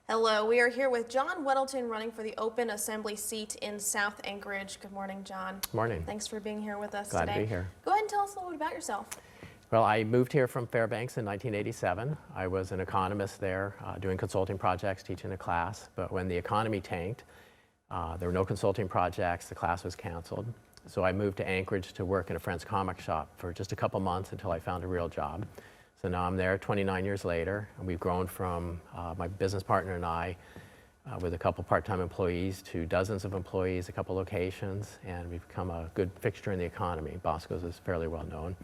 Hello, we are here with John Weddleton running for the open assembly seat in South Anchorage. Good morning, John. Morning. Thanks for being here with us Glad today. to be here. Go ahead and tell us a little bit about yourself. Well, I moved here from Fairbanks in 1987. I was an economist there, doing consulting projects, teaching a class. But when the economy tanked, there were no consulting projects, the class was canceled. So I moved to Anchorage to work in a friend's comic shop for just a couple months until I found a real job. So now I'm there 29 years later, and we've grown from my business partner and I, with a couple part-time employees, to dozens of employees, a couple locations, and we've become a good fixture in the economy. Bosco's is fairly well known.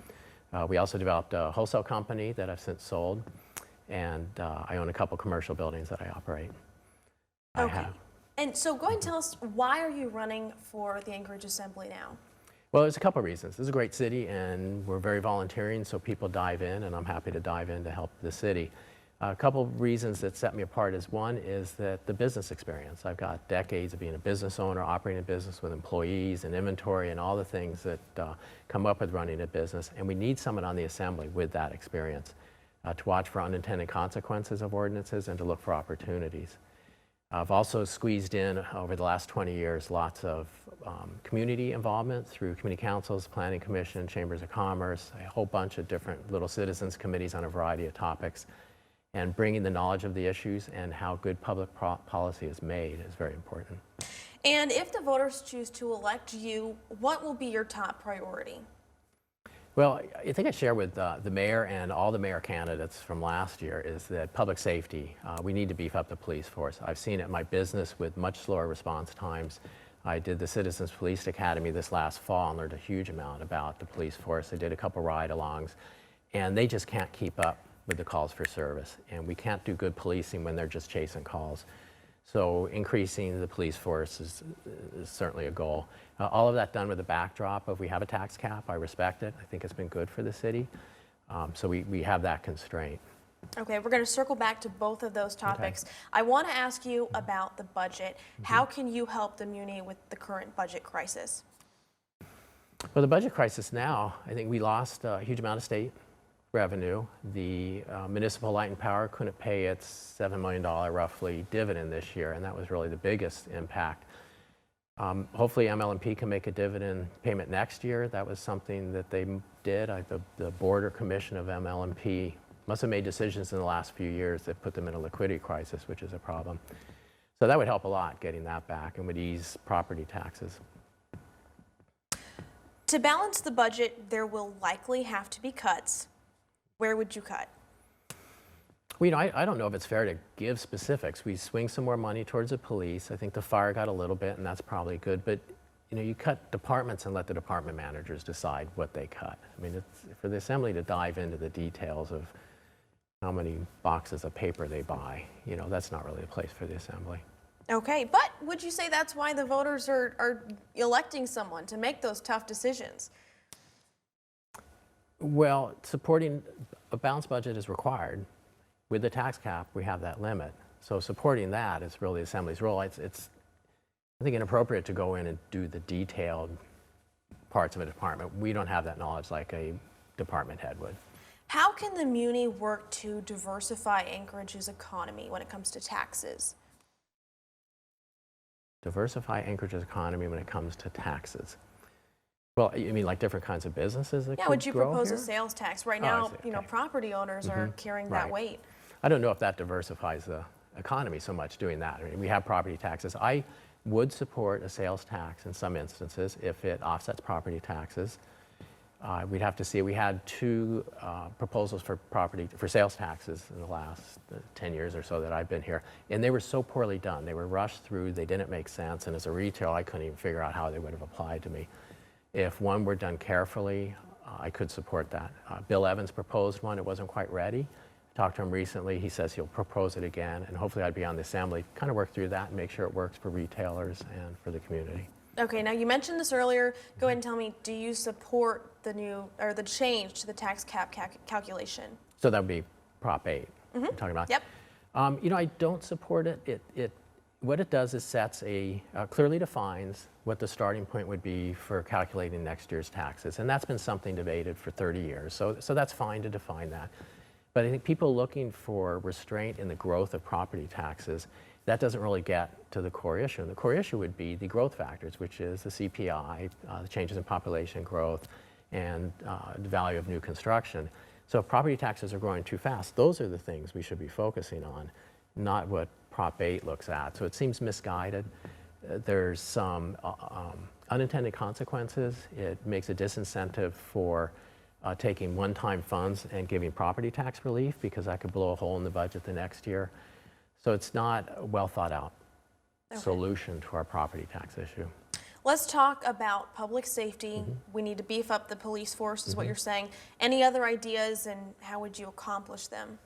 We also developed a wholesale company that I've since sold, and I own a couple commercial buildings that I operate. Okay. And so go ahead and tell us, why are you running for the Anchorage Assembly now? Well, there's a couple reasons. This is a great city, and we're very volunteering, so people dive in, and I'm happy to dive in to help the city. A couple of reasons that set me apart is, one is that the business experience. I've got decades of being a business owner, operating a business with employees and inventory and all the things that come up with running a business, and we need someone on the assembly with that experience to watch for unintended consequences of ordinances and to look for opportunities. I've also squeezed in, over the last 20 years, lots of community involvement through community councils, planning commission, chambers of commerce, a whole bunch of different little citizens committees on a variety of topics. And bringing the knowledge of the issues and how good public policy is made is very important. And if the voters choose to elect you, what will be your top priority? Well, I think I share with the mayor and all the mayor candidates from last year is that public safety, we need to beef up the police force. I've seen it in my business with much slower response times. I did the Citizens Police Academy this last fall and learned a huge amount about the police force. I did a couple ride-alongs, and they just can't keep up with the calls for service, and we can't do good policing when they're just chasing calls. So increasing the police force is certainly a goal. All of that done with the backdrop of, we have a tax cap. I respect it. I think it's been good for the city. So we have that constraint. Okay, we're going to circle back to both of those topics. Okay. I want to ask you about the budget. How can you help the Muni with the current budget crisis? Well, the budget crisis now, I think we lost a huge amount of state revenue. The municipal light and power couldn't pay its $7 million roughly dividend this year, and that was really the biggest impact. Hopefully MLMP can make a dividend payment next year. That was something that they did. The board or commission of MLMP must have made decisions in the last few years that put them in a liquidity crisis, which is a problem. So that would help a lot, getting that back, and would ease property taxes. To balance the budget, there will likely have to be cuts. Where would you cut? Well, I don't know if it's fair to give specifics. We swing some more money towards the police. I think the fire got a little bit, and that's probably good. But you cut departments and let the department managers decide what they cut. I mean, it's for the assembly to dive into the details of how many boxes of paper they buy. That's not really a place for the assembly. Okay, but would you say that's why the voters are electing someone to make those tough decisions? Well, supporting a balanced budget is required. With the tax cap, we have that limit. So supporting that is really the Assembly's role. It's I think, inappropriate to go in and do the detailed parts of a department. We don't have that knowledge like a department head would. How can the Muni work to diversify Anchorage's economy when it comes to taxes? Diversify Anchorage's economy when it comes to taxes. Well, you mean like different kinds of businesses that could would you grow propose here? a sales tax? Right now, property owners are carrying that weight. I don't know if that diversifies the economy so much, doing that. I mean, we have property taxes. I would support a sales tax in some instances if it offsets property taxes. We'd have to see. We had two proposals for sales taxes in the last 10 years or so that I've been here, and they were so poorly done. They were rushed through. They didn't make sense, and as a retailer, I couldn't even figure out how they would have applied to me. If one were done carefully, I could support that. Bill Evans proposed one. It wasn't quite ready. I talked to him recently. He says he'll propose it again, and hopefully I'd be on the assembly, kind of work through that and make sure it works for retailers and for the community. Okay, now you mentioned this earlier. Go ahead and tell me, do you support the change to the tax cap calculation? So that would be Prop 8 you're talking about? Yep. I don't support it. What it does is clearly defines what the starting point would be for calculating next year's taxes. And that's been something debated for 30 years. So that's fine to define that. But I think people looking for restraint in the growth of property taxes, that doesn't really get to the core issue. And the core issue would be the growth factors, which is the CPI, the changes in population growth, and the value of new construction. So if property taxes are growing too fast, those are the things we should be focusing on, not what Prop 8 looks at. So it seems misguided. There's some unintended consequences. It makes a disincentive for taking one-time funds and giving property tax relief, because that could blow a hole in the budget the next year. So it's not a well thought out solution to our property tax issue. Let's talk about public safety. We need to beef up the police force, is what you're saying. Any other ideas, and how would you accomplish them?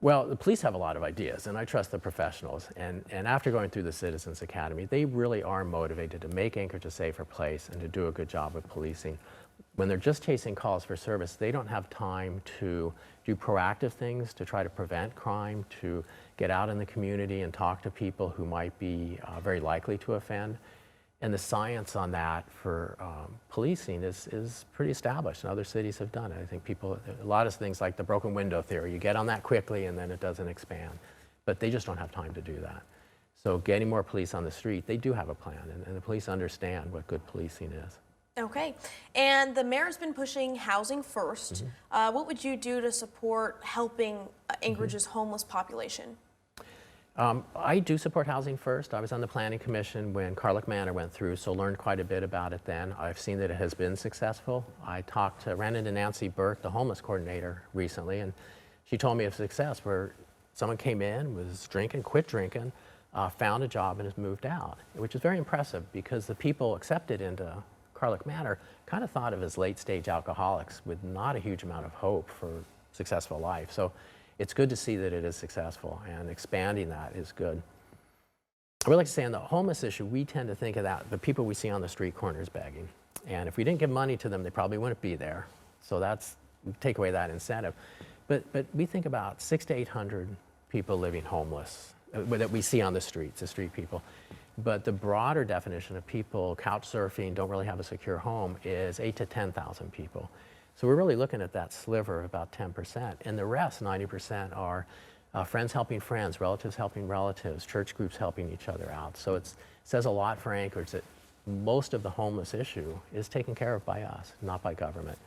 Well, the police have a lot of ideas, and I trust the professionals. And after going through the Citizens Academy, they really are motivated to make Anchorage a safer place and to do a good job with policing. When they're just chasing calls for service, they don't have time to do proactive things to try to prevent crime, to get out in the community and talk to people who might be very likely to offend. And the science on that for policing is pretty established, and other cities have done it. I think a lot of things like the broken window theory, you get on that quickly and then it doesn't expand. But they just don't have time to do that. So getting more police on the street, they do have a plan, and the police understand what good policing is. Okay, and the mayor's been pushing housing first. What would you do to support helping Anchorage's homeless population? I do support housing first. I was on the planning commission when Carlick Manor went through, so learned quite a bit about it then. I've seen that it has been successful. I ran into Nancy Burke, the homeless coordinator, recently, and she told me of success where someone came in, was drinking, quit drinking, found a job, and has moved out, which is very impressive because the people accepted into Carlick Manor kind of thought of as late-stage alcoholics with not a huge amount of hope for successful life. So it's good to see that it is successful, and expanding that is good. I would like to say on the homeless issue, we tend to think of that, the people we see on the street corners begging. And if we didn't give money to them, they probably wouldn't be there. So take away that incentive. But we think about 600 to 800 people living homeless that we see on the streets, the street people. But the broader definition of people couch surfing, don't really have a secure home, is 8,000 to 10,000 people. So we're really looking at that sliver of about 10%. And the rest, 90%, are friends helping friends, relatives helping relatives, church groups helping each other out. So it says a lot for Anchorage that most of the homeless issue is taken care of by us, not by government.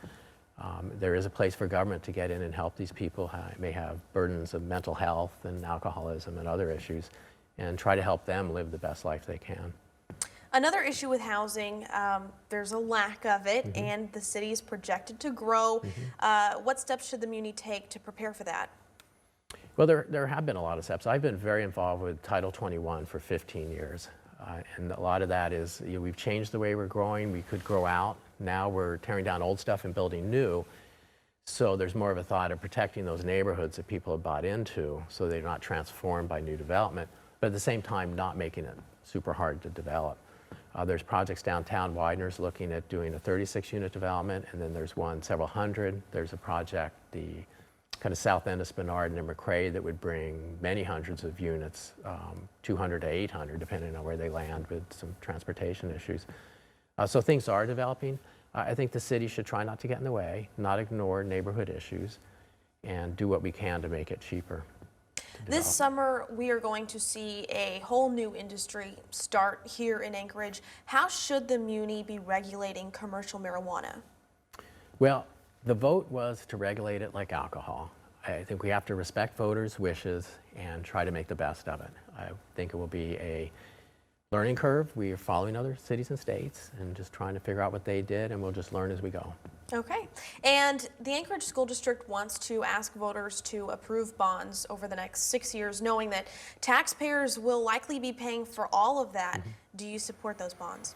There is a place for government to get in and help these people may have burdens of mental health and alcoholism and other issues, and try to help them live the best life they can. Another issue with housing, there's a lack of it, and the city is projected to grow. What steps should the Muni take to prepare for that? Well, there have been a lot of steps. I've been very involved with Title 21 for 15 years. And a lot of that is, we've changed the way we're growing. We could grow out. Now we're tearing down old stuff and building new. So there's more of a thought of protecting those neighborhoods that people have bought into so they're not transformed by new development, but at the same time not making it super hard to develop. There's projects downtown. Widener's looking at doing a 36-unit development, and then there's one several hundred. There's a project, the kind of south end of Spenard and McRae, that would bring many hundreds of units, 200 to 800, depending on where they land with some transportation issues. So things are developing. I think the city should try not to get in the way, not ignore neighborhood issues, and do what we can to make it cheaper. This summer, we are going to see a whole new industry start here in Anchorage. How should the Muni be regulating commercial marijuana? Well, the vote was to regulate it like alcohol. I think we have to respect voters' wishes and try to make the best of it. I think it will be a learning curve. We are following other cities and states and just trying to figure out what they did, and we'll just learn as we go. Okay. And the Anchorage School District wants to ask voters to approve bonds over the next 6 years, knowing that taxpayers will likely be paying for all of that. Do you support those bonds?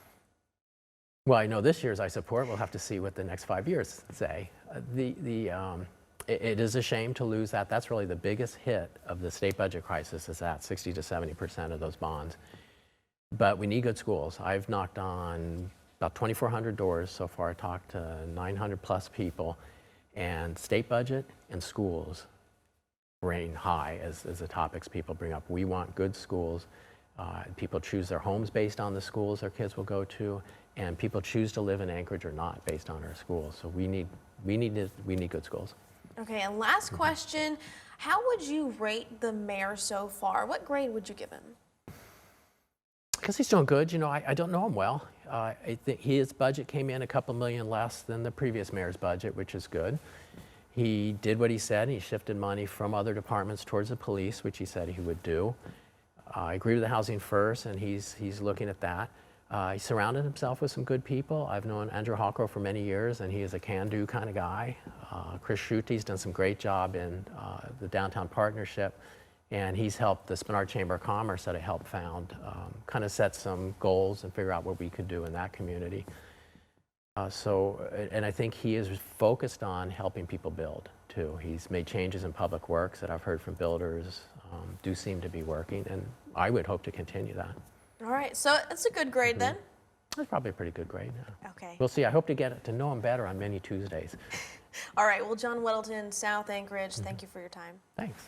Well, I know this year's I support. We'll have to see what the next 5 years say. It is a shame to lose that. That's really the biggest hit of the state budget crisis, is that 60 to 70% of those bonds. But we need good schools. I've knocked on about 2,400 doors so far. I talked to 900 plus people, and state budget and schools reign high as the topics people bring up. We want good schools. People choose their homes based on the schools their kids will go to, and people choose to live in Anchorage or not based on our schools. So we need good schools. Okay, and last question, how would you rate the mayor so far? What grade would you give him? Because he's doing good. You know, I don't know him well. I think his budget came in a couple million less than the previous mayor's budget, which is good. He did what he said. He shifted money from other departments towards the police, which he said he would do. I agree with the housing first, and he's looking at that. He surrounded himself with some good people. I've known Andrew Hawkrow for many years, and he is a can-do kind of guy. Chris Schutte's done some great job in the downtown partnership, and he's helped the Spenard Chamber of Commerce that I helped found kind of set some goals and figure out what we could do in that community. And I think he is focused on helping people build too. He's made changes in public works that I've heard from builders do seem to be working, and I would hope to continue that. All right, so it's a good grade then? That's probably a pretty good grade. Yeah. Okay. We'll see. I hope to get to know him better on many Tuesdays. All right, well, John Weddleton, South Anchorage, thank you for your time. Thanks.